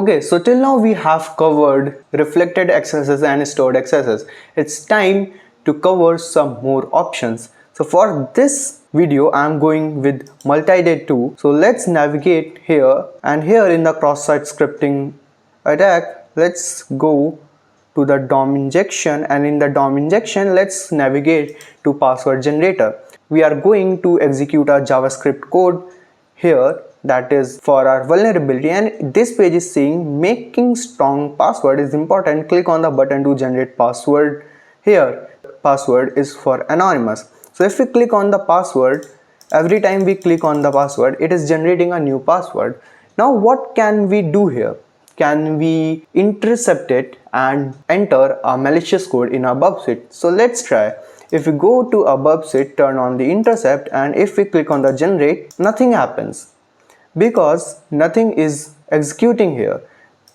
Okay, so till now we have covered reflected XSS and stored XSS. It's time to cover some more options. So for this video I am going with multi-day 2. So let's navigate here, and here in the cross-site scripting attack, let's go to the DOM injection, and in the DOM injection let's navigate to password generator. We are going to execute our JavaScript code here, that is for our vulnerability, and this page is saying making strong password is important. Click on the button to generate password. Here password is for anonymous. So if we click on the password, every time we click on the password it is generating a new password. Now what can we do here? Can we intercept it and enter a malicious code in our bubset? So let's try. If we go to a bubset, turn on the intercept, and if we click on the generate, nothing happens because nothing is executing here.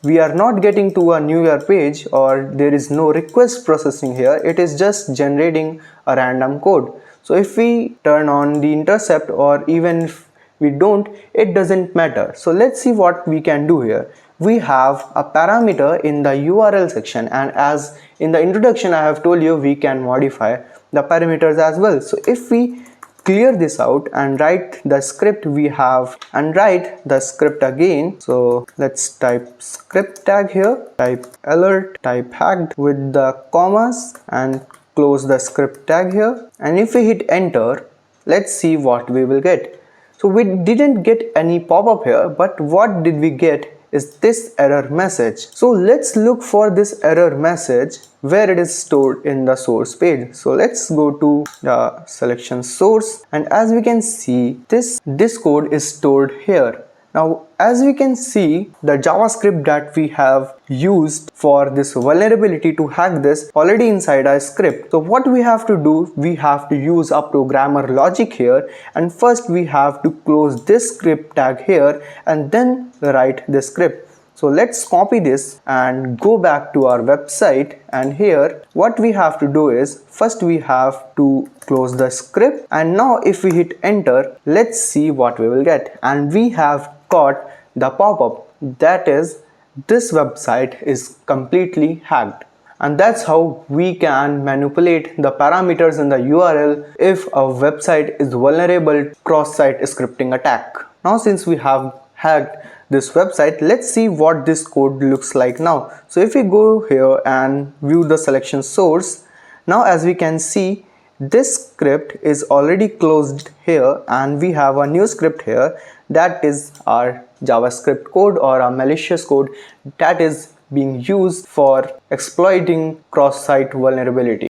We are not getting to a new URL page, or there is no request processing here. It is just generating a random code. So if we turn on the intercept, or even if we don't, it doesn't matter. So let's see what we can do here. We have a parameter in the URL section, and as in the introduction I have told you, we can modify the parameters as well. So if we clear this out and write the script we have, and write the script again, so let's type script tag here, type alert, type hacked with the commas, and close the script tag here, and if we hit enter, let's see what we will get. So we didn't get any pop-up here, but what did we get is this error message. So let's look for this error message where it is stored in the source page. So let's go to the selection source, and as we can see, this code is stored here. Now as we can see, the JavaScript that we have used for this vulnerability to hack this already inside our script. So what we have to do, we have to use a programmer logic here, and first we have to close this script tag here and then write the script. So let's copy this and go back to our website, and here what we have to do is first we have to close the script, and now if we hit enter, let's see what we will get, and we have got the pop-up that is this website is completely hacked. And that's how we can manipulate the parameters in the URL if a website is vulnerable to cross-site scripting attack. Now since we have hacked this website, let's see what this code looks like now. So if we go here and view the selection source, now as we can see, this script is already closed here, and we have a new script here, that is our JavaScript code or a malicious code that is being used for exploiting cross-site vulnerability.